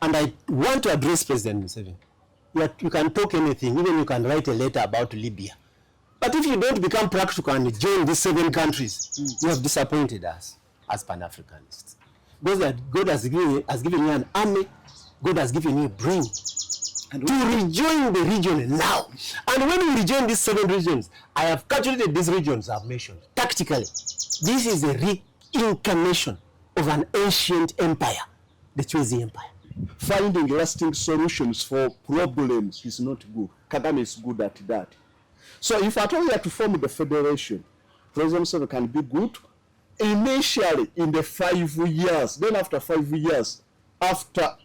And I want to address President Museveni. You can talk anything, even you can write a letter about Libya. But if you don't become practical and join these 7 countries, you have disappointed us as Pan-Africanists. God has given you an army, God has given you brain to rejoin the region now. And when we rejoin these 7 regions, I have calculated these regions I've mentioned. Tactically, this is a reincarnation of an ancient empire, the Chwezi Empire. Finding lasting solutions for problems is not good. Kagame is good at that. So if at all you have to form the federation, President Museveni can be good initially in the 5 years. Then after 5 years, after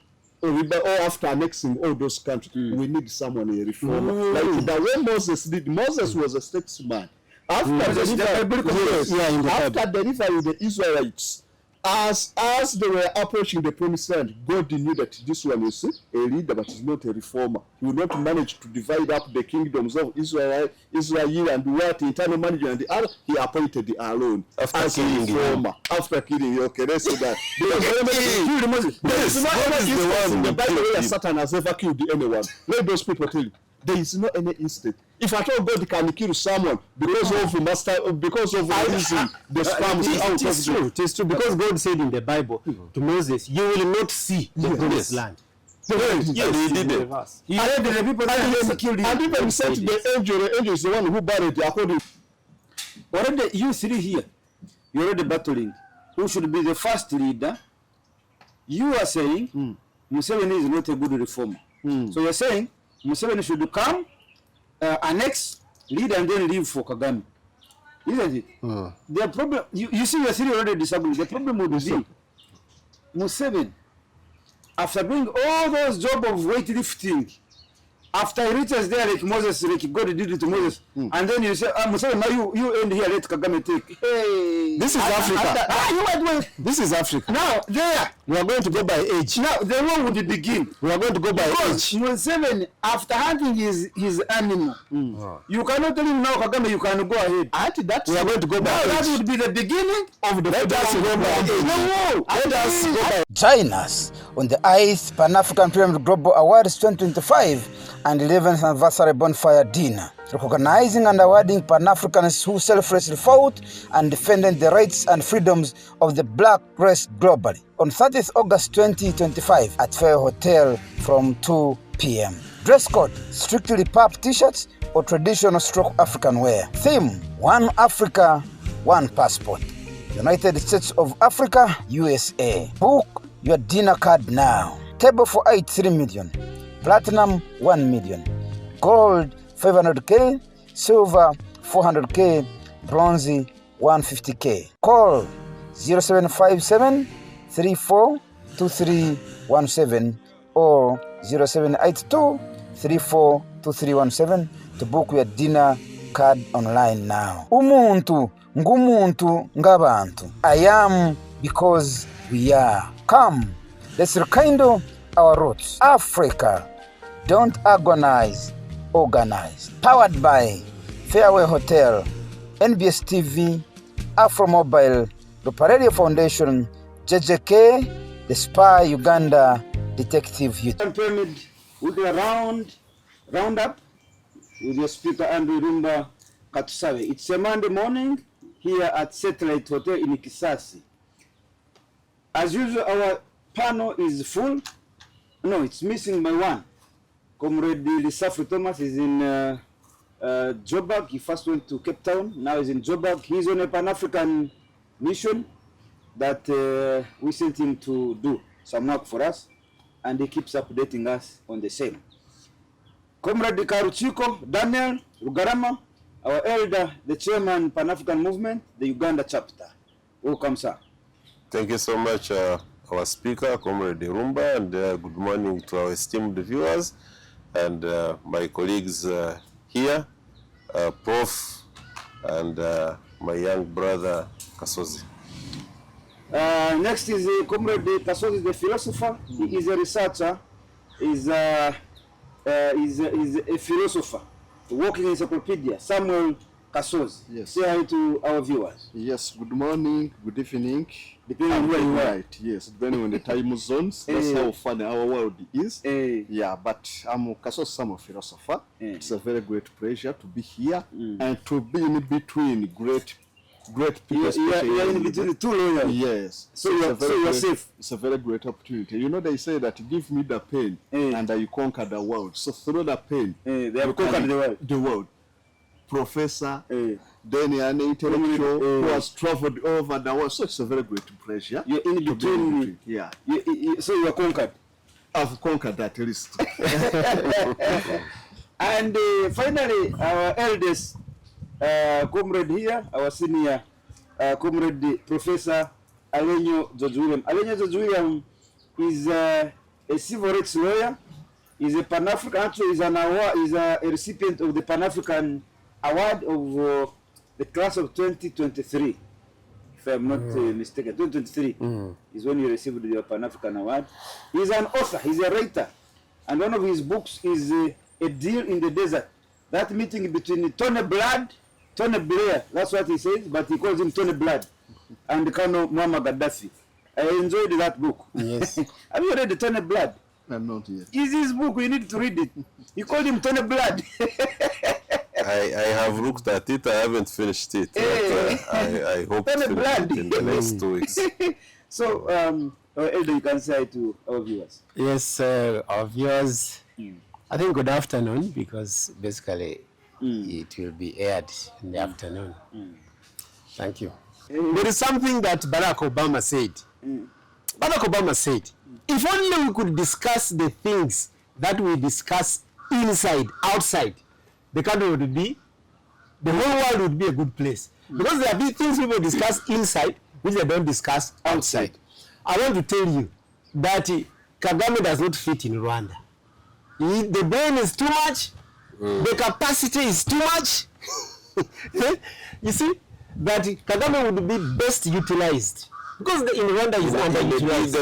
annexing all those countries, we need someone, a reformer. Like the way Moses did. Moses was a statesman. After delivering the Israelites, as they were approaching the promised land, God knew that this one is a leader but is not a reformer. He will not manage to divide up the kingdoms of Israel and what internal management and the other. He appointed Aaron as a reformer. After killing you, okay, let's say that. There is no any instance in the Bible where Satan has ever killed anyone. Let those people tell you. There is no any instant. If at all God can kill someone because of releasing the sperms out of it is true, because God said in the Bible to Moses, you will not see the promised land. Yes, he did it. He had the people that killed him. And even said to the angel is the one who buried it according. Already you 3 here, you're already battling. Who should be the first leader? You are saying Museveni is not a good reformer. So you're saying Museveni should come, annex, lead, and then leave for Kagame. Isn't it? The problem, you see, you're still already disagreeing. The problem would be Museveni, after doing all those job of weightlifting, after he reaches there like Moses, like God did it to Moses, and then you say, Museveni, now you end here, let Kagame take. Hey, this is Africa. This is Africa. Now, there. We are going to go by age. Now, the war would begin. We are going to go by age. Museveni, after hunting his animal, you cannot tell him now, Kagame, you can go ahead. We are going to go by age. That would be the beginning of the Let us go by age. Let us go by. Join us on the 8th Pan-African Pyramid Global Awards 2025 and 11th Anniversary Bonfire Dinner, recognizing and awarding Pan-Africans who selflessly fought and defended the rights and freedoms of the black race globally. On 30th August 2025 at Fair Hotel from 2 p.m. Dress code, strictly pub t-shirts or traditional stroke African wear. Theme, One Africa, One Passport. United States of Africa, USA. Book your dinner card now. Table for 8, 3 million. Platinum, 1 million. Gold, 500K. Silver, 400K. Bronze, 150K. Call 0757 342317 or 0782 342317 to book your dinner card online now. Umuntu ngumuntu ngabantu. I am because we are. Come, let's rekindle our roots. Africa, don't agonize, organize. Powered by Fairway Hotel, NBS TV, Afro Mobile, Luparelia Foundation, JJK, the Spy Uganda Detective Youth. Pyramid weekly roundup with your speaker Andrew Rumba Katusawe. It's a Monday morning here at Satellite Hotel in Kisasi. As usual, our panel is full. No, it's missing by one. Comrade Lisafri Thomas is in Joburg. He first went to Cape Town. Now he's in Joburg. He's on a Pan-African mission that we sent him to do some work for us, and he keeps updating us on the same. Comrade Karuchiko Daniel Rugarama, our elder, the chairman Pan-African Movement, the Uganda chapter. Welcome, sir. Thank you so much, our speaker, Comrade Rumba, and good morning to our esteemed viewers and my colleagues here, Prof. and my young brother Kasozi. Next is Comrade Kasozi, the philosopher. He is a researcher, is a philosopher, walking encyclopedia. Samuel Kasozi. Yes. Say hi to our viewers. Yes, good morning, good evening. Depending on where you are. Right, yes, depending on the time zones. That's how funny our world is. Yeah, but I'm Kasozi Samo philosopher. It's a very great pleasure to be here and to be in between great people. You are in between the two lawyers. Yes. So you're safe. It's a very great opportunity. You know, they say that give me the pain and you conquer the world. So through the pain, They have conquered the world. The world. Professor, then an intellectual who has traveled over the world. So it's a very great pleasure. You're in between. Yeah. So you are conquered. I've conquered that list. And finally, our eldest comrade here, our senior comrade, Professor Alenyo George William. Alenyo George William is a civil rights lawyer. He's a Pan-African, actually is a recipient of the Pan-African Award of the class of 2023. If I'm not mistaken, 2023 is when he received the Pan-African Award. He's an author, he's a writer. And one of his books is A Deal in the Desert. That meeting between Tony Blair, that's what he says, but he calls him Tony Blood, and Colonel Muammar Gaddafi. I enjoyed that book. Yes. Have you read the Tony Blood? I'm not yet. Is his book, you need to read it. He called him Tony Blood. I have looked at it. I haven't finished it. But, I hope to finish it in the next 2 weeks. So, Elder, you can say to our viewers. Yes, our viewers, I think good afternoon, because basically it will be aired in the afternoon. Thank you. There is something that Barack Obama said. Barack Obama said, if only we could discuss the things that we discuss inside, outside, the country would be, the whole world would be a good place. Because there are things people discuss inside, which they don't discuss outside. I want to tell you that Kagame does not fit in Rwanda. The brain is too much, the capacity is too much. You see, that Kagame would be best utilized. Because in Rwanda is underutilized.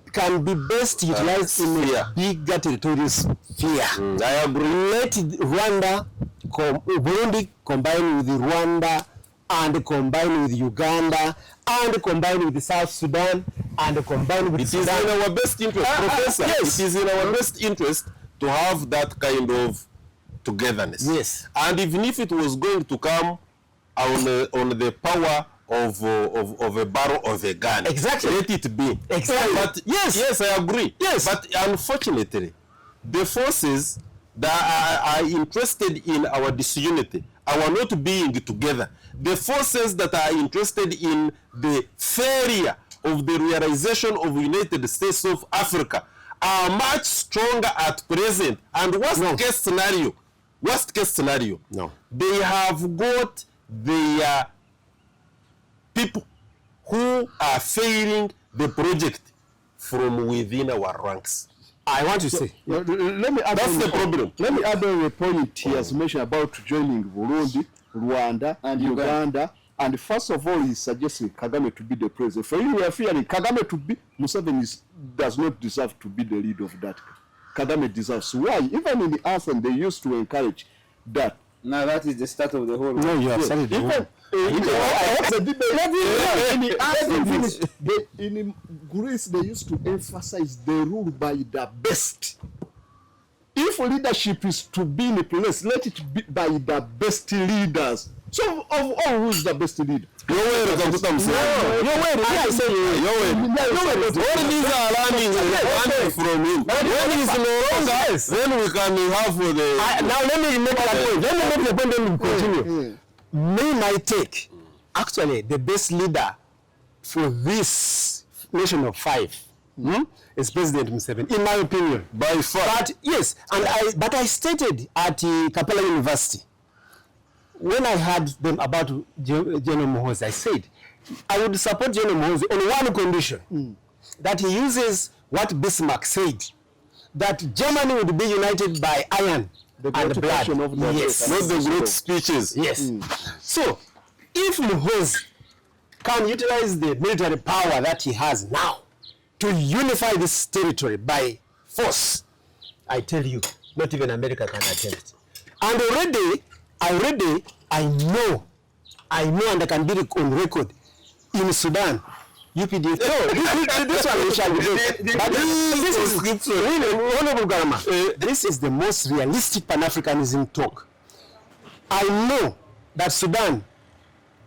He can be best utilized in a bigger territorial sphere. I agree. Let Rwanda, Burundi combine with Rwanda, and combine with Uganda, and combine with South Sudan, and combine with Sudan. It is in our best interest, Professor. Yes. It is in our best interest to have that kind of togetherness. Yes. And even if it was going to come on the power of a barrel of a gun, exactly, let it be. Exactly. But yes, I agree. Yes. But unfortunately, the forces that are interested in our disunity, our not being together, the forces that are interested in the failure of the realization of United States of Africa are much stronger at present. And worst case scenario, they have got their people who are failing the project from within our ranks. I want to say, Let me add That's the problem. Let me add on a point he has mentioned about joining Burundi, Rwanda, and Uganda. And first of all, he's suggesting Kagame to be the president. For you, we are fearing Kagame to be, Museveni does not deserve to be the leader of that. Kagame deserves. Why? Even in the Anthem, they used to encourage that. Now that is the start of the whole. no, you have said it. In Greece, they used to emphasize the rule by the best. If leadership is to be in a place, let it be by the best leaders. So, of all, who is the best leader? Yoweri, all these are learning from him. When he's no longer, then we can have the... Now let me make that point. Let me make the point, then we continue. My take, actually, the best leader for this nation of five is President Museveni, in my opinion. By far. But yes, but I stated at Capella University, when I heard them about General Muhoozi, I said I would support General Muhoozi on one condition, that he uses what Bismarck said, that Germany would be united by iron and blood. Yes. Not the great speeches. Yes. So, if Muhoozi can utilize the military power that he has now to unify this territory by force, I tell you, not even America can attempt it. And already I know, and I can be on record in Sudan. UPDF. No, this one we shall be doing. But this is really, Honorable Garama, this is the most realistic Pan-Africanism talk. I know that Sudan,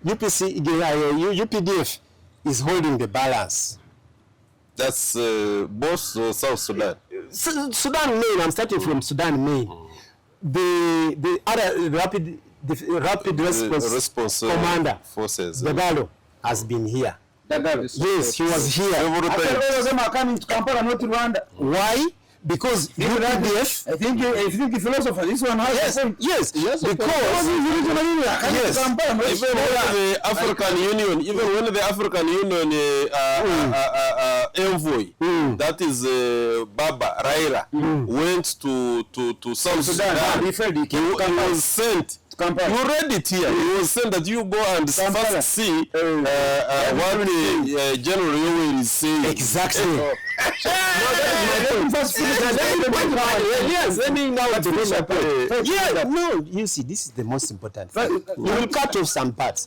UPDF is holding the balance. That's both South Sudan. Sudan main. I'm starting from Sudan main. The other rapid response commander forces. Dagalo has been here. Yes, he was here. All of them are coming to Kampala, not to Rwanda. Why? Because UPDF. I think the philosopher, this one has yes, because even when the African Union envoy, that is Baba Raila, went to South Sudan, he was sent. You read it here. He was saying that you go and first see what the General Yoweri is saying. Exactly. No, you see, this is the most important thing. You will cut off some parts.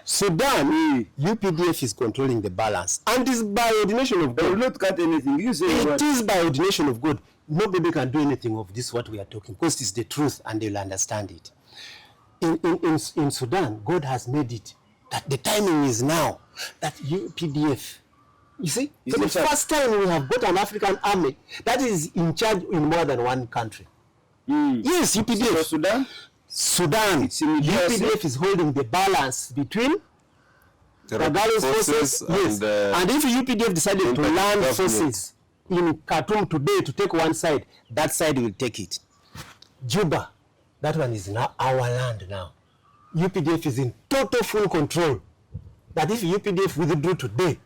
Sudan, UPDF is controlling the balance. And it's by ordination of God. They will not cut anything. You say it is by ordination of God. Nobody can do anything of this, what we are talking, because it's the truth and they'll understand it. In Sudan, God has made it that the timing is now that UPDF, you see, for the first time we have got an African army that is in charge in more than one country. Yes, UPDF. So Sudan, UPDF is holding the balance between the forces, yes. And if UPDF decided to land forces in Khartoum today to take one side, that side will take it. Juba, that one is now our land now. UPDF is in total full control. That if UPDF withdrew today,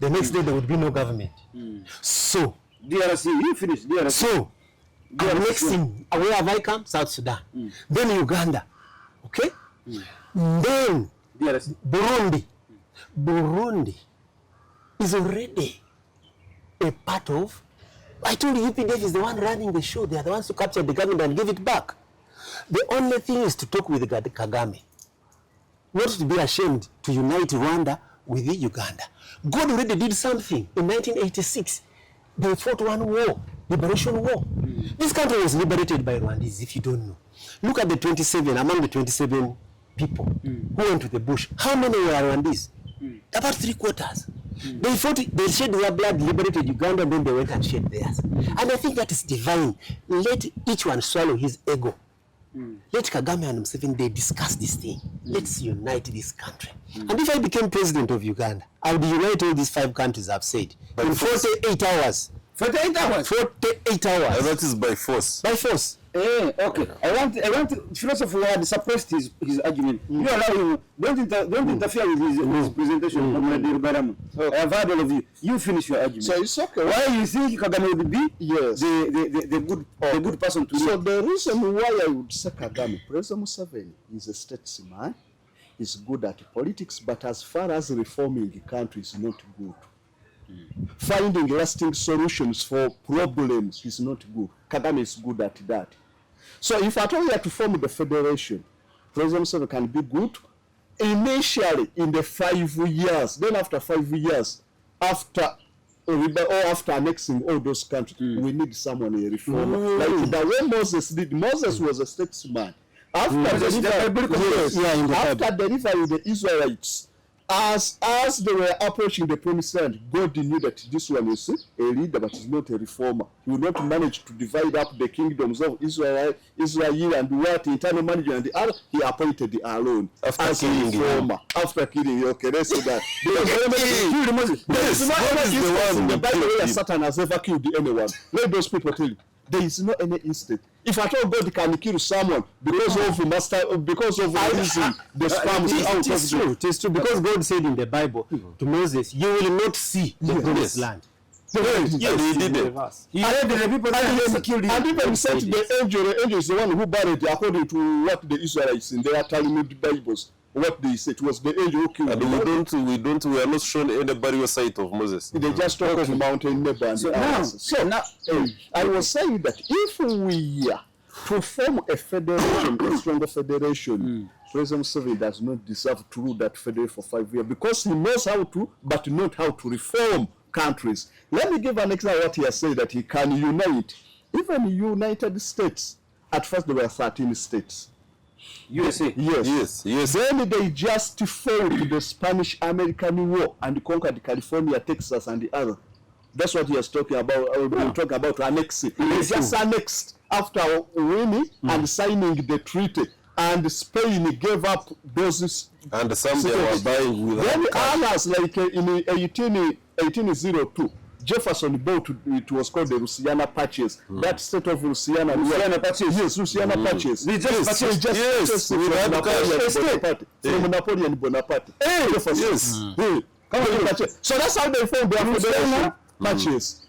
the next day there would be no government. So, DRC, you finish DRC. So, next thing, where have I come? South Sudan. Then Uganda. Okay? Then DRC. Burundi. Burundi is already a part of, I told you UPDF is the one running the show. They are the ones who capture the government and give it back. The only thing is to talk with Kagame. Not to be ashamed to unite Rwanda with Uganda. God already did something in 1986. They fought one war, liberation war. This country was liberated by Rwandese, if you don't know. Look at the 27, among the 27 people who went to the bush. How many were Rwandese? About 3/4. They fought, they shed their blood, liberated Uganda, and then they went and shed theirs. And I think that is divine. Let each one swallow his ego. Let Kagame and Museveni, they discuss this thing. Let's unite this country. And if I became president of Uganda, I would unite all these 5 countries I've said in 48 hours. 48 hours? 48 hours. And that is by force. By force. Okay. I want philosopher who had suppressed his argument. You allow him. Don't interfere with his presentation. I have heard all of you. You finish your argument. So it's okay. Why you think Kagame would be the good person to So the reason why I would say Kagame, President Museveni is a statesman, is good at politics, but as far as reforming the country is not good. Finding lasting solutions for problems is not good. Kagame is good at that. So if at all you have to form the federation, President Museveni can be good initially in the 5 years. Then after 5 years, after annexing all those countries, we need someone a reformer. Like the way Moses did. Moses was a statesman. After delivering the Israelites, as they were approaching the promised land, God knew that this one is a leader but is not a reformer. He will not manage to divide up the kingdoms of Israel and what internal management and the other. He appointed Aaron as a reformer. After killing him, okay, let's say that. There is no instance in the Bible where Satan has ever killed anyone. Let those people tell you. There is no any instant. If at all God can kill someone because of releasing the sperm out of true. It is true because God said in the Bible to Moses, "You will not see the promised land." Yes, he did it. And even said the angel is the one who buried according to what the Israelites in their Talmud Bibles. What they said was the angel who killed. And we are not shown any burial site of Moses. They just talk of Mountain Nebo and now, I was saying that if we to form a federation, a stronger federation, President Museveni does not deserve to rule that federation for 5 years because he knows how to, but not how to reform countries. Let me give an example of what he has said, that he can unite. Even United States, at first there were 13 states. USA. Yes. Then they just fought the Spanish-American War and conquered California, Texas, and the other. That's what he was talking about. We're talking about annexing. They just annexed after winning and signing the treaty. And Spain gave up those. And some they were buying with. Then others, like in 1802, Jefferson bought, it was called the Louisiana Purchase. That state of Louisiana. Louisiana Purchase. Yes, Louisiana Purchase. They just purchased. From Napoleon Bonaparte. So that's how they formed their federation. Purchase.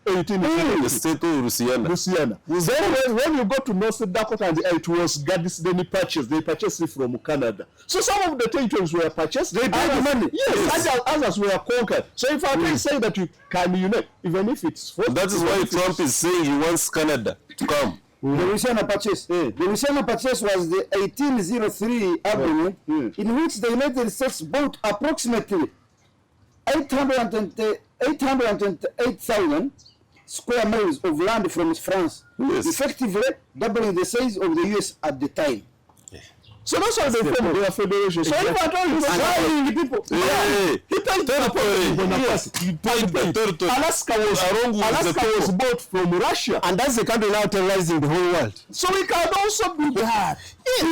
The state of Louisiana. Then when you go to North Dakota, and it was Gadsden Purchase. They purchased it from Canada. So some of the territories were purchased. They paid money. Yes. Others were conquered. So if I can say that you can unite, even if it's that is why Trump is saying he wants Canada to come. The Louisiana Purchase. The Louisiana Purchase was the 1803 agreement in which the United States bought approximately 828,000 square miles of land from France, effectively doubling the size of the US at the time. So that's how they formed their federation. So if I told you, the people, he paid territory. Alaska was bought from Russia, And that's the country now terrorizing the whole world. so we can also do that.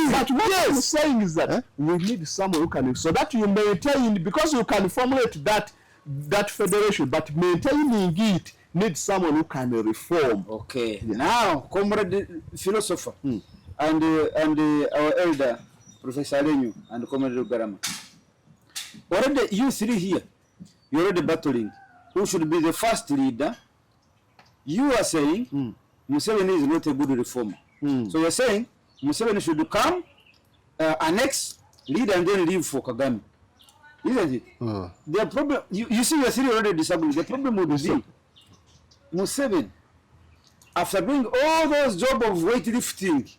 But what I'm saying is that we need someone who can, so that you maintain, because you can formulate that federation, but maintaining it needs someone who can reform. Okay. Now, comrade philosopher and our elder Professor Alenyo and comrade Garama. Already you three here, you're already battling. Who should be the first leader? You are saying Museveni is not a good reformer. So you're saying Museveni should come, annex, lead, and then leave for Kagame. Isn't it? The problem, you see, you're three already disagreeing. The problem would be Museveni, after doing all those job of weightlifting,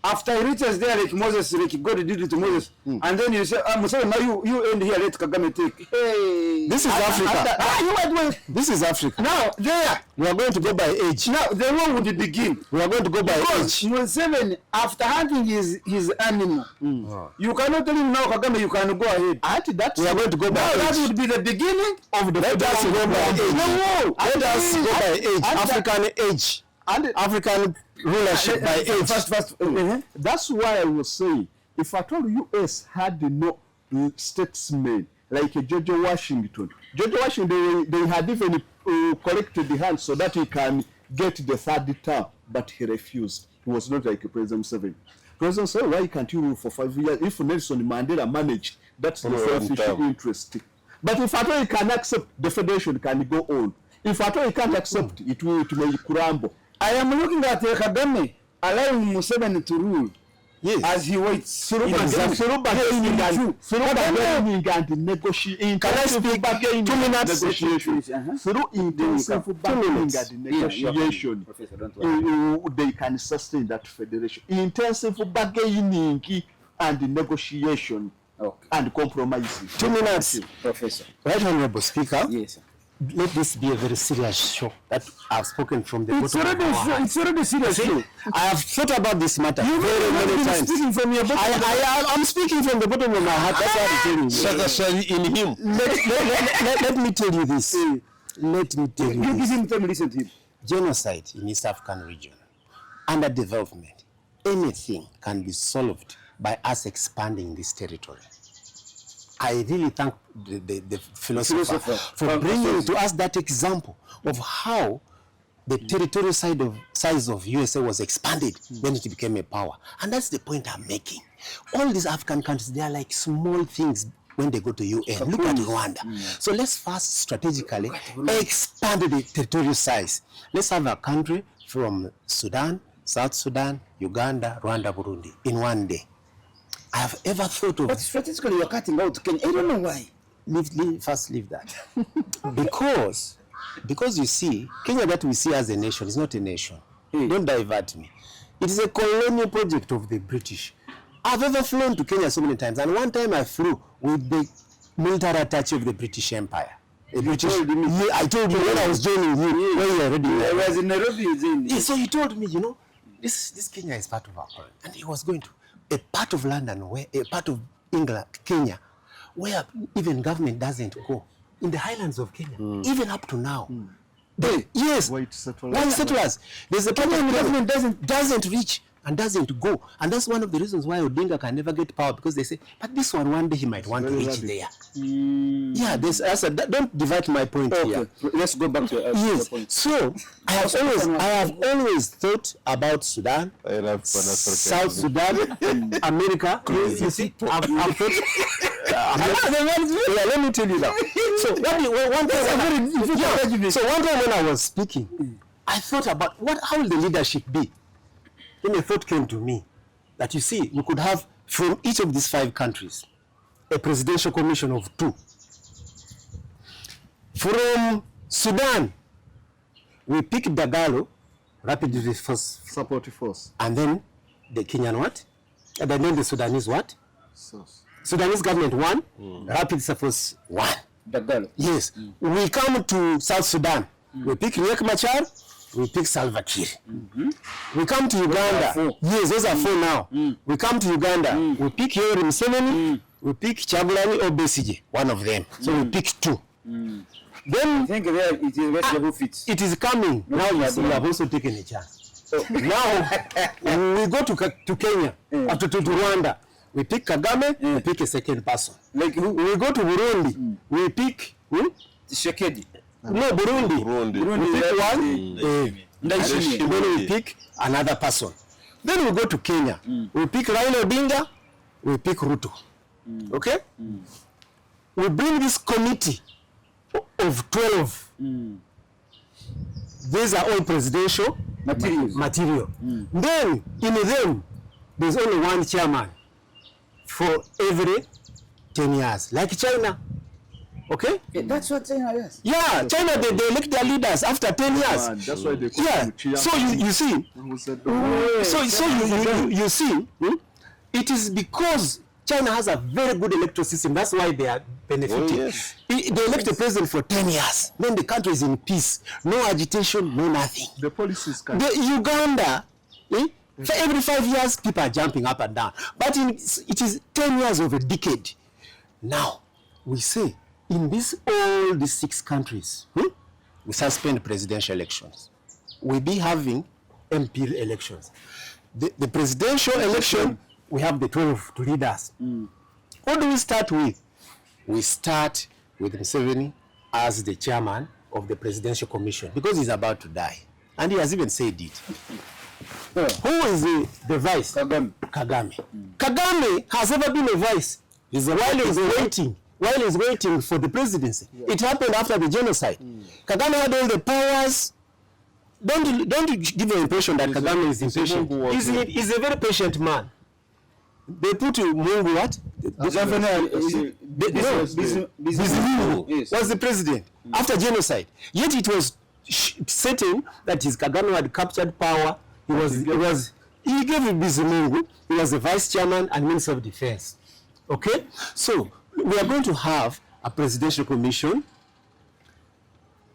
after he reaches there like Moses, like God did it to Moses, and then you say, Museveni, now you end here, let Kagame take. Hey, This is Africa. This is Africa. Now, there, We are going to go by age. now the war would begin. We are going to go by Because age. Museveni, after hunting his animal, you cannot tell him now, Kagame, you can go ahead. We are going to go by Now that age. would be the beginning of the Let us go by age. No, Let us go by age. African age. African rulership by age. First. That's why I was saying, if at all US had no statesmen like George Washington, they had even collected the hand so that he can get the third term, but he refused. He was not like President Museveni. President said, why can't you rule for 5 years? If Nelson Mandela managed, that's the selfish interest. But if at all he can accept, the federation can go on. If at all he can't accept, it may crumble. I am looking at Kagame allowing Museveni to rule as he waits. Through bargaining and negotiating. Can I speak 2 minutes? Through intensive bargaining and negotiation, Professor, don't worry. they can sustain that federation. Intensive bargaining and negotiation and compromising. 2 minutes. Professor. Right, Honorable Speaker. Yes, sir. Let this be a very serious show that I've spoken from the bottom of my heart. It's already serious. See, I have thought about this matter very many times. Speaking from your bottom. I'm speaking from the bottom of my heart. That's what I'm telling you. Shakashari in him. Let me tell you this. Let me tell you Give this. him time, listen to him. Genocide in East African region, underdevelopment, anything can be solved by us expanding this territory. I really thank the philosopher for bringing to us that example of how the territorial size of USA was expanded when it became a power. And that's the point I'm making. All these African countries, they are like small things when they go to UN. Look at Rwanda. So let's first strategically expand the territorial size. Let's have a country from Sudan, South Sudan, Uganda, Rwanda, Burundi in one day. I have ever thought of... But strategically you're cutting out Kenya. I don't know why. First leave that. because you see, Kenya that we see as a nation is not a nation. Don't divert me. It is a colonial project of the British. I've ever flown to Kenya so many times, and one time I flew with the military attaché of the British Empire. I told you when I was joining you, when you already I was in Nairobi. so he told me, you know, this Kenya is part of our colony. And he was going to a part of London, where a part of England, Kenya, where even government doesn't go. In the highlands of Kenya, even up to now. Yes, White settlers. There's a part of government doesn't reach and doesn't go. And that's one of the reasons why Odinga can never get power, because they say, but this one day he might want to reach there. Yeah, don't divide my point here. Let's go back to yes. point. So I have always thought about Sudan, I love South Sudan, America. You see, I've thought. Let me tell you now. So one time when I was speaking, I thought about how will the leadership be. Then a thought came to me that, you see, we could have from each of these 5 countries a presidential commission of 2. From Sudan, we pick Dagalo, Rapid Support Force. and then the Kenyan what? And then the Sudanese what? Sudanese government 1, Rapid Force 1. Dagalo. Yes. We come to South Sudan, we pick Riek Machar, we pick Salva Kiir. We come to Uganda. Yes, those are 4 now. We come to Uganda. We pick Yoweri Museveni. We pick Chagulani or Besigye, one of them. So we pick 2. Then I think there it is vegetable fits. it is coming. Now you see, we have also taken a chance. So now we go to Kenya, to Rwanda. We pick Kagame. We pick a second person. Like who? We go to Burundi. We pick Shekedi. No, Burundi. We pick one. Then we pick another person. Then we go to Kenya. We pick Raila Odinga. We pick Ruto. Okay? We bring this committee of 12. These are all presidential material. Then in them, there's only one chairman for every 10 years, like China. Okay? That's what China is. Yeah, China, they elect their leaders after 10 years. That's why they call him chairman. So you see, you see, it is because China has a very good electoral system. That's why they are benefiting. yes. They elect the president for 10 years. Then the country is in peace. No agitation, no nothing. The policies can. The Uganda, for every 5 years, people are jumping up and down. But it is 10 years of a decade. Now, we say, in all these 6 countries, we suspend presidential elections. We be having MP elections. The presidential election, we have the 12 to lead us. What do we start with? We start with Museveni as the chairman of the presidential commission, because he's about to die. And he has even said it. Who is the vice? Kagame. Kagame has never been a vice. While he's waiting for the presidency. It happened after the genocide. Kagame had all the powers. Don't give the impression that Kagame is impatient. He's a very patient man. They put Mungu what? Bizimungu was the president after genocide. Yet it was certain that his Kagame had captured power. He gave him Bizimungu. He was the vice chairman and minister of defense. Okay, so we are going to have a presidential commission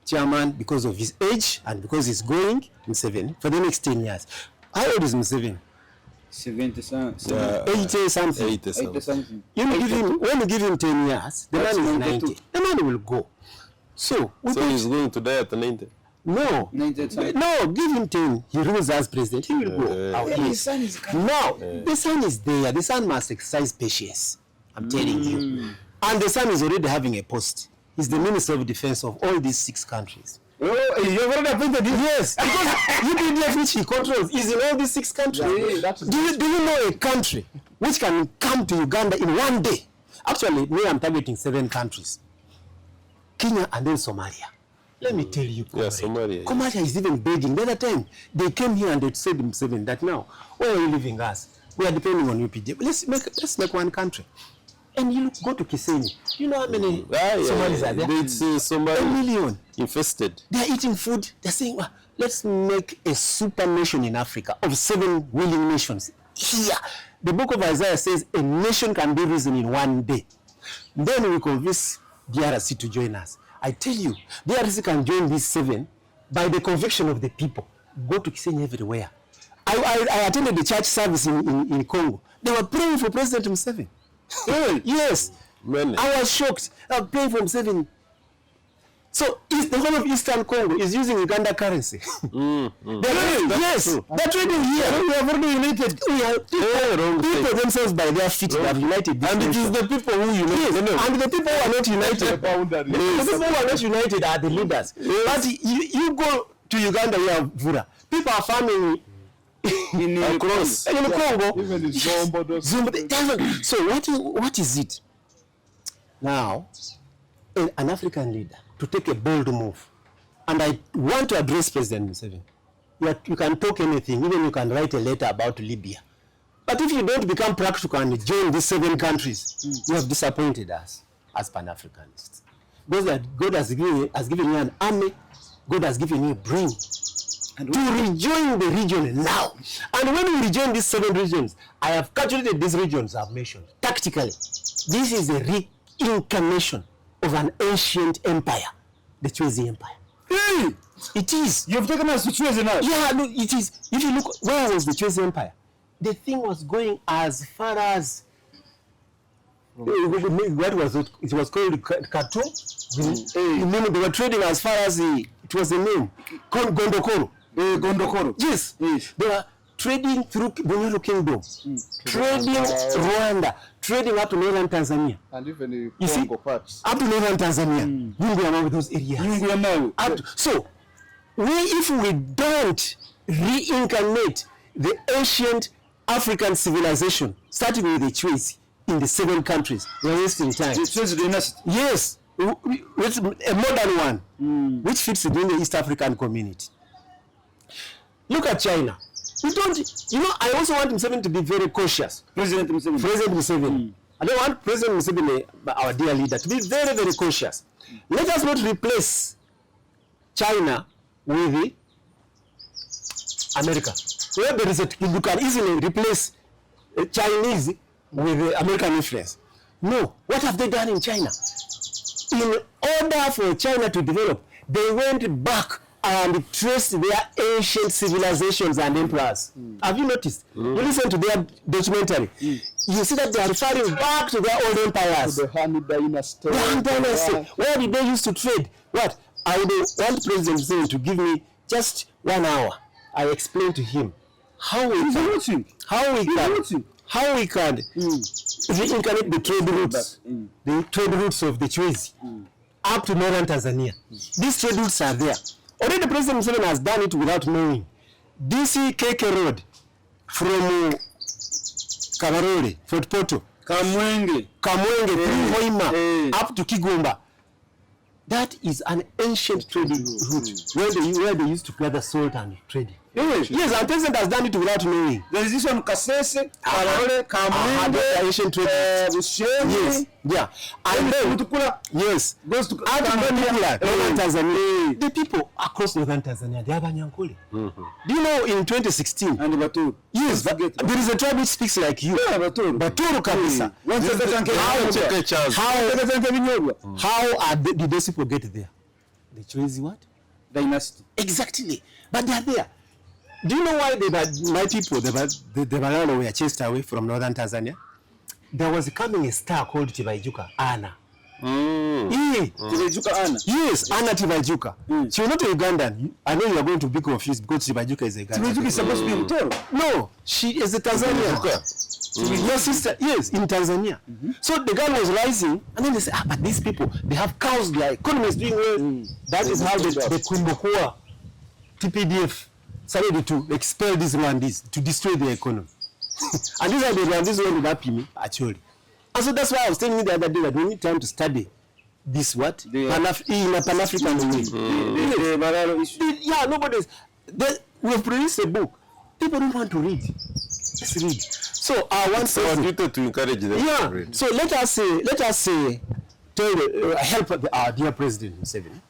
chairman because of his age and because he's going Museveni for the next 10 years. How old is Museveni? 80 something. 80 something. When you give him 10 years, the man is 90. The man will go. So he's going to die at 90? No. No, give him 10. He rules as president. He will go out. The son is coming. Now, the son is there. The son must exercise patience. I'm telling you. And the son is already having a post. He's the Minister of Defense of all these 6 countries. Oh, you already appointed him? Yes, because UPDF which he controls is in all these 6 countries. Do you know a country which can come to Uganda in one day? Actually, me, I'm targeting 7 countries. Kenya and then Somalia. Let me tell you, Somalia. Somalia is even begging. The other time, they came here and they said themselves that now, where are you leaving us? We are depending on UPDF. Let's make one country. And you go to Kisenyi. You know how many Somalis are there? It's Somali 1 million. infested. They are eating food. They're saying, well, let's make a super nation in Africa of 7 willing nations. Here, the book of Isaiah says a nation can be risen in 1 day. Then we convince DRC to join us. I tell you, DRC can join these 7 by the conviction of the people. Go to Kisenyi everywhere. I attended the church service in Congo. They were praying for President Museveni. Yes. Many. I was shocked. I was praying for Museveni. So the whole of Eastern Congo is using Uganda currency. Yes, they're trading here. We have already united. People themselves by their feet they have united. And it is the people who unite. And the people who are not united. The people who are not united are the leaders. But you go to Uganda, you have Vura. People are farming across in Congo. Even in Zombo. So what is it? Now, an African leader to take a bold move, and I want to address President Museveni. You can talk anything, even you can write a letter about Libya. But if you don't become practical and join these 7 countries, you have disappointed us as Pan-Africanists. Because that God has given you an army, God has given you a brain to rejoin the region now. And when we rejoin these 7 regions, I have calculated these regions I've mentioned tactically. This is a reincarnation of an ancient empire, the Chwezi Empire. It is. You've taken us to Chwezi now. Yeah, no, it is. If you look, where was the Chwezi Empire? The thing was going as far as what was it? It was called Khartoum. They were trading as far as it was the name called Gondokoro. Gondokoro. Yes. They were trading through Bunyoro Kingdom, trading Rwanda, trading up to northern Tanzania. And even the You see, Congo parts. up to northern Tanzania. With those areas. So, if we don't reincarnate the ancient African civilization, starting with the Chwezi in the 7 countries, we're wasting time. Yes, with a modern one, which fits within the East African community. Look at China. We don't, I also want Museveni to be very cautious. President Museveni. I don't want President Museveni, our dear leader, to be very, very cautious. Let us not replace China with America. Where there is you can easily replace Chinese with American influence. No. What have they done in China? In order for China to develop, they went back and traced their ancient civilizations and empires. Have you noticed? You listen to their documentary. You see that they are referring back to their old empires. The Han Dynasty. The Han Dynasty. Where did they used to trade? What? I would want President Museveni to give me just 1 hour. I explain to him how we can reincarnate the trade routes of the Chwezi up to northern Tanzania. These trade routes are there. Already President Museveni has done it without knowing. DC Keke Road from Kabarole, Fort Porto, Kamwenge, Hoima, up to Kigomba. That is an ancient trading route where they used to gather salt and trade. Yes, and President has done it without knowing. There is this one, Kasese, Kabarole, Kamwenge, ancient trade. Yes, yeah. And then, yes, goes to northern Tanzania. The people across northern Tanzania, they are Banyankole. Do you know in 2016? And Baturu. Yes, there is a tribe which speaks like you. Yeah, Baturu. Baturu kabisa. How did those people get there? The Chwezi what? Dynasty. Exactly. But they are there. Do you know why my people, the Balalo, were chased away from northern Tanzania? There was coming a star called Tibaijuka, Anna. Tibaijuka Anna? Yes, Anna Tibaijuka. She was not a Ugandan. I know you are going to be confused because Tibaijuka is a Ugandan. Tibaijuka is supposed to be in Toro. No, she is a Tanzanian. Your sister, yes, in Tanzania. So the girl was rising, and then they said, but these people, they have cows, their economy is doing well. That is how the Kwimbokwa TPDF started to expel these Rwandese, to destroy their economy. And these are the Rwandese who ended up in me, actually. And so that's why I was telling you the other day that we need time to study this what? In a Pan-African way. Yeah, nobody's. We have produced a book. People don't want to read. Let's read. So I want It's our duty to encourage them. yeah. to read. So let us say, help our dear President Museveni.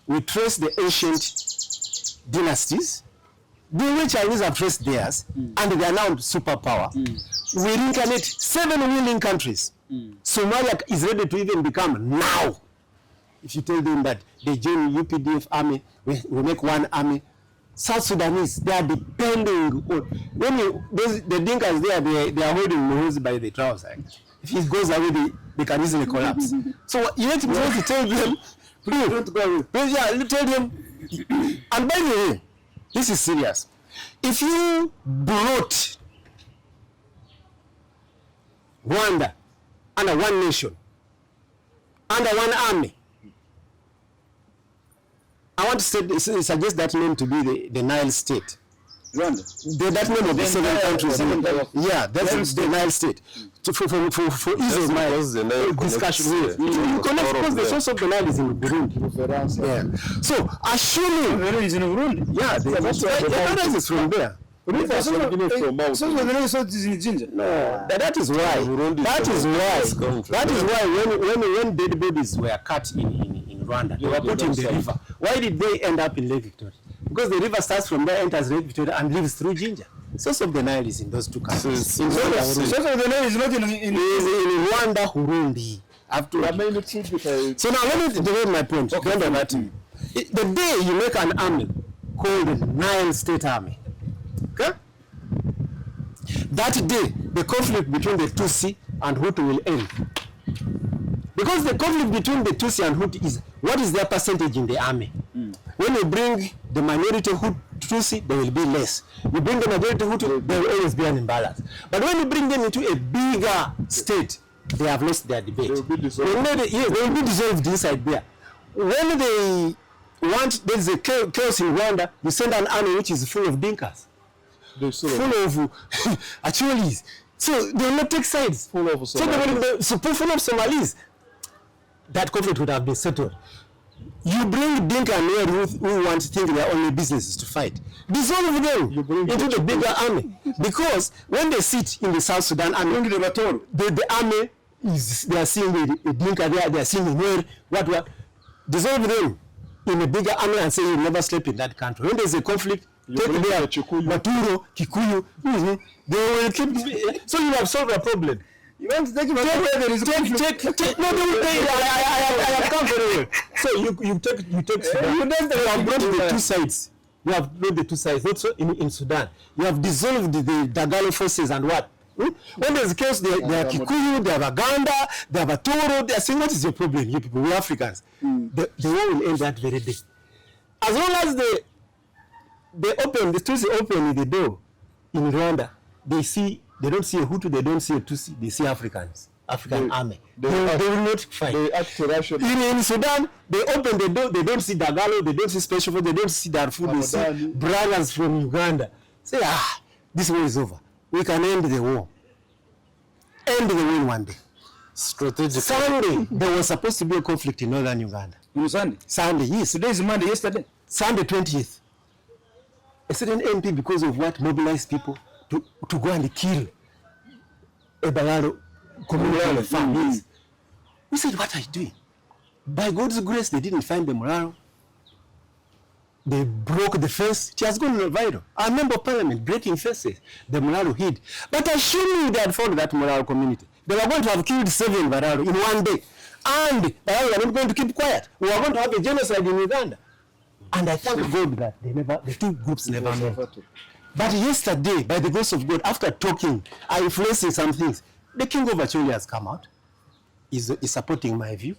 We trace the ancient dynasties, the Chinese have traced theirs, and they are now superpower. We reincarnate 7 willing countries. Somalia is ready to even become now. If you tell them that they join UPDF army, we make one army. South Sudanese, they are depending on, when the Dinkas there, they are holding Muhoozi by the trousers. If he goes away, they can easily collapse. So you need to tell them, please don't go away. Please, yeah, tell them. And by the way, this is serious. If you brought Rwanda under one nation, under one army, I want to suggest that name to be the Nile State. Rwanda. That name of the 7 countries. Yeah, that's the Nile State. For ease of my discussion with you connect because the source of the Nile is in Burundi. Yeah. So assuming The Nile is in Burundi. yeah, the Nile is from there. From Mount. So the Nile is in Ginger. No, that is why. That is why when dead bodies were cut in Rwanda, they were put in the river. Why did they end up in Lake Victoria? Because the river starts from there, enters Lake Victoria, and leaves through Ginger. Source of the Nile is in those 2 countries. So the Nile is not in Rwanda, Burundi. So now let me develop my point. Okay. The day you make an army called the Nile State Army, okay? That day, the conflict between the Tutsi and Hutu will end. Because the conflict between the Tutsi and Hutu is, what is their percentage in the army? When you bring the minority Tutsi, there will be less. You bring the majority Hutu, there will always be an imbalance. But when you bring them into a bigger state, they have lost their debate. They will be dissolved. They will be dissolved inside there. When they want, there is a chaos in Rwanda, you send an army which is full of Dinkas. Full of Acholis. So they will not take sides. Full of Somalis. That conflict would have been settled. You bring Dinka and Nuer who want to think their only business is to fight. Dissolve them into the bigger army. Because when they sit in the South Sudan army, the army is, they are seeing the Dinka there, they are seeing the Nuer, what. Dissolve them in a bigger army and say you never sleep in that country. When there's a conflict, take their Maturo, Kikuyu, they will keep. So you have solved a problem. You want to take it where there is I have come very well. So you take Sudan. You have brought the 2 sides. You have brought the 2 sides. Also in Sudan, you have dissolved the Dagalo forces and what? When there's chaos, they are Kikuyu, they have Uganda, they have Toro. They are saying, what is your problem, you people? We Africans. The war will end that very day. As long as they open the Tutsi open the door in Rwanda, they don't see a Hutu, they don't see a Tutsi, they see African army. They will not fight. They act rationally. In Sudan, they open the door, they don't see Dagalo, they don't see Special Force, they don't see Darfur, they see brothers from Uganda. Say, this war is over. We can end the war. End the war in one day. Strategic. Sunday, there was supposed to be a conflict in northern Uganda. Sunday? Sunday, yes. Today is Monday, yesterday? Sunday 20th. A certain MP, because of what, mobilized people to go and kill a Balaro community families. We said, what are you doing? By God's grace, they didn't find the Mularo. They broke the fence. It has gone viral. Our member of parliament breaking fences. The Mularo hid. But assuming they had found that Mularo community, they were going to have killed 7 Mularo in one day. And Mularo were not going to keep quiet. We were going to have a genocide in Uganda. And I thank God that the 2 groups never met. But yesterday, by the grace of God, after talking, influencing some things, the king of Acholi has come out. Is supporting my view.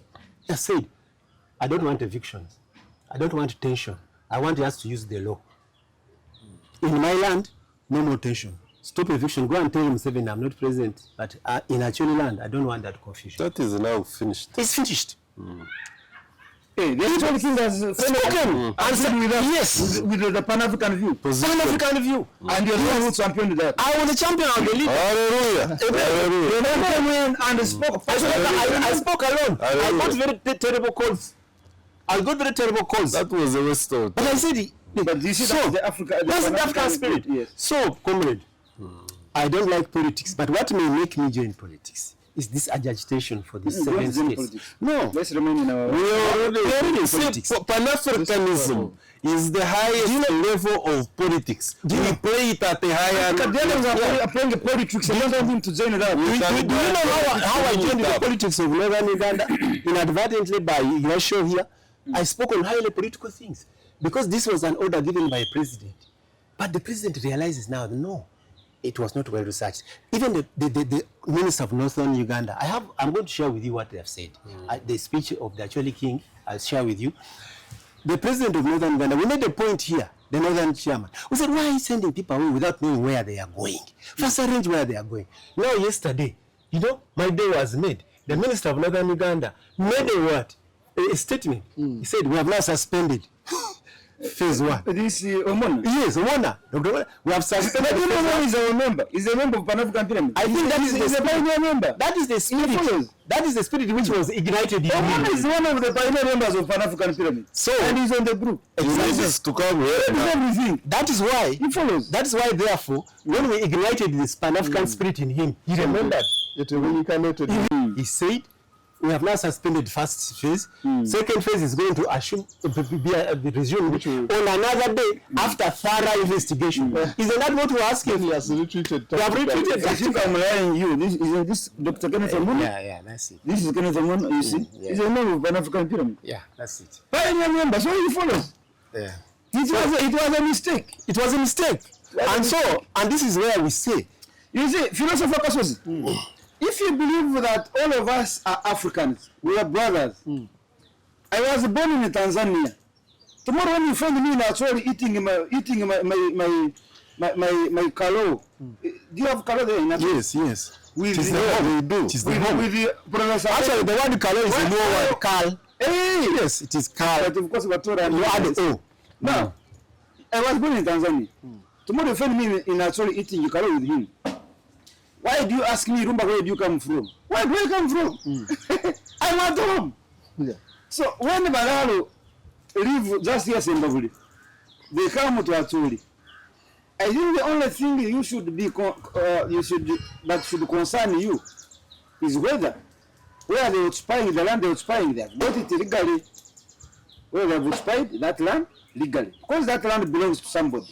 He said, I don't want evictions. I don't want tension. I want us to use the law. In my land, no more tension. Stop eviction. Go and tell Museveni I'm not present. But in Acholi land, I don't want that confusion. That is now finished. It's finished. Hey, the actual king has spoken. Answered with us. Yes. With the Pan-African view. Pan-African view. And you're the one who championed that. I was the champion of the league. Hallelujah. You came in and spoke. I spoke alone. I got very terrible calls. That was the waste of But I said, but this is the African spirit. Yes. So, comrade, I don't like politics, but what may make me join politics is this agitation for the 7 states. No, Let's remain in our. we already See, politics. Pan-Africanism is the highest level of politics. We play it at a higher level. Playing politics. I don't want him to join that. Do you know how I joined the politics of Northern Uganda? Inadvertently by your show here, I spoke on highly political things because this was an order given by a president. But the president realizes now, no, it was not well researched. Even the minister of Northern Uganda, I'm going to share with you what they have said. The speech of the Acholi King, I'll share with you. The president of Northern Uganda, we made a point here, the Northern chairman. We said, why are you sending people away without knowing where they are going? First arrange where they are going. Now, yesterday, my day was made. The minister of Northern Uganda made a statement. He said, we have now suspended phase 1. This Omona. Yes, Omona. We have suspended. Is a member. Is a member of Pan-African Pyramid. I think that is a pioneer member. That is the spirit. That is the spirit which was ignited in Omona him. is one of the pioneer members of Pan-African Pyramid. So, and he's on the group. To come here. Everything. that is why. He follows. That is why, therefore, when we ignited this Pan-African spirit in him, he remembered. He said, we have now suspended first phase. Second phase is going to be resumed on another day after thorough investigation. Isn't that what we're asking? He has retreated. We have retreated. I think I'm lying you. This Dr. Kenneth Omona. Yeah, that's it. This is Kenneth Omona, you see. He's a member of Pan-African Pyramid. Yeah, that's it. Pioneer member, so he follows. Yeah. It was a mistake. It was a mistake. And this is where we say, You see, philosopher Kasozi, if you believe that all of us are Africans, we are brothers. I was born in Tanzania. Tomorrow when you find me in Acholi eating my kalo, do you have kalo there in Acholi? yes. With It is the the home. home. It is the home. With the Professor. Actually, the word Kalo is a new word. Kal. Hey! Yes, it is Kal. But of course, You add O. Now, I was born in Tanzania. Tomorrow you find me in Acholi eating kalo with him. Why do you ask me, Rumba, where do you come from? Where do I come from? I'm at home. Yeah. So when Balalo leave just here in they come to Acholi. I think the only thing you should be that should concern you is whether where they occupying the land they occupying there. Got it legally. Where they have occupied that land legally. Because that land belongs to somebody.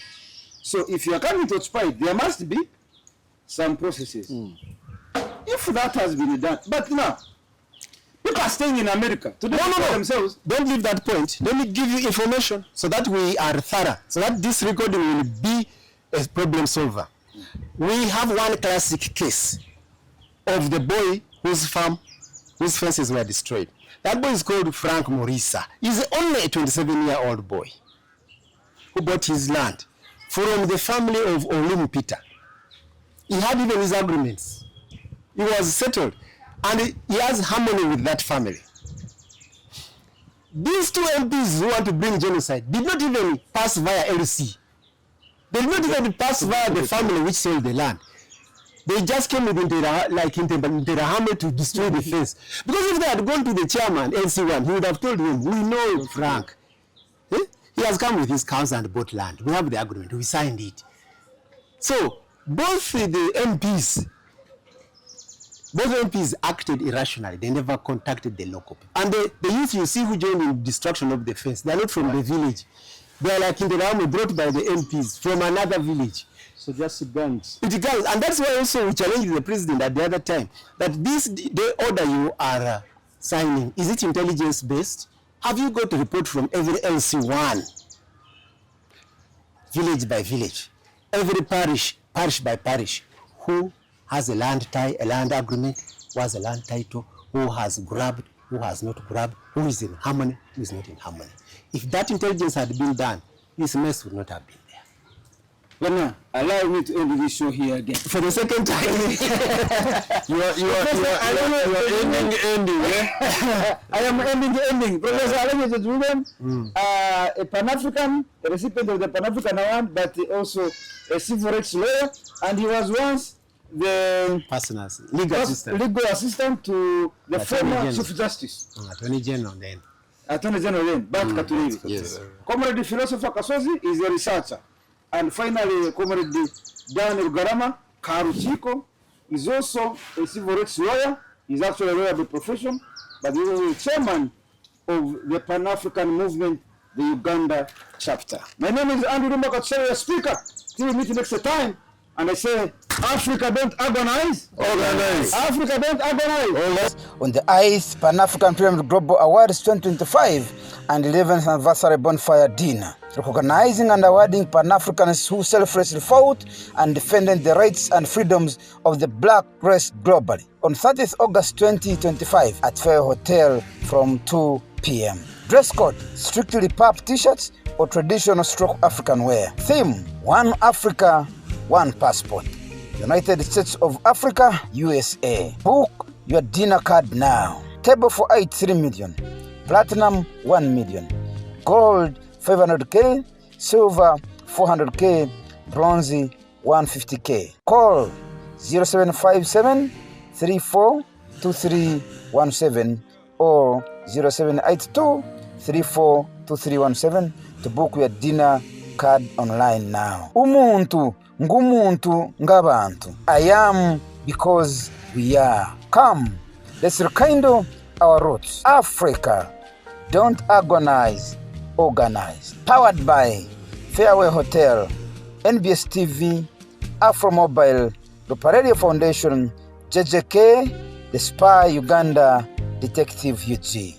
So if you are coming to occupy it, there must be some processes. If that has been done, but now people are staying in America to themselves. Don't leave that point. Let me give you information so that we are thorough, so that this recording will be a problem solver. We have one classic case of the boy whose fences were destroyed. That boy is called Frank Morisa. He's only a 27-year-old boy who bought his land from the family of Olum Peter. He had even his agreements. He was settled. And he has harmony with that family. These two MPs who want to bring genocide did not even pass via LC. They did not even pass via the family which sold the land. They just came with Interahamwe to destroy the fence. Because if they had gone to the chairman, LC1, he would have told him, we know Frank. He has come with his cows and bought land. We have the agreement. We signed it. So, both the MPs acted irrationally. They never contacted the local people. And the youth you see who joined in destruction of the fence, they are not from the village. They are like in the army brought by the MPs from another village. So just gangs. It gangs. And that's why also we challenged the president at the other time that the order you are signing, is it intelligence based? Have you got a report from every LC1, village by village, every parish by parish, who has a land agreement, who has a land title, who has grabbed, who has not grabbed, who is in harmony, who is not in harmony. If that intelligence had been done, this mess would not have been there. But now, allow me to end this show here again. For the second time. You are ending. I am ending. Professor Alenyo, a Pan-African, a recipient of the Pan-African Award, but also a civil rights lawyer, and he was once the legal assistant to the former Chief Justice. Attorney General then. Back Katulivi. Yes. Comrade Philosopher Kasozi is a researcher. And finally, Comrade Daniel Garama Karutiko is also a civil rights lawyer. He's actually a lawyer by profession, but he's also the chairman of the Pan-African Movement, the Uganda chapter. My name is Andrew Katushabe, Speaker. Till we meet next time, and I say, Africa don't agonize. Organize. Africa don't agonize. On the ICE Pan-African Pyramid Global Awards 2025 and 11th Anniversary Bonfire Dinner, recognizing and awarding Pan-Africans who selflessly fought and defended the rights and freedoms of the black race globally. On 30th August 2025 at Fair Hotel from 2 p.m. Dress code, strictly pub t-shirts or traditional stroke African wear. Theme, One Africa, One Passport. United States of Africa, USA. Book your dinner card now. Table for 8, 3 million. Platinum, 1 million. Gold, 500K. Silver, 400K. Bronze, 150K. Call 0757 342317 or 0782 342317 to book your dinner card online now. Umuntu ngumuntu ngabantu. I am because we are. Come, let's rekindle our roots. Africa, don't agonize, organize. Powered by Fairway Hotel, NBS TV, Afro Mobile, Lupa Radio Foundation, JJK, The Spy Uganda, Detective UG.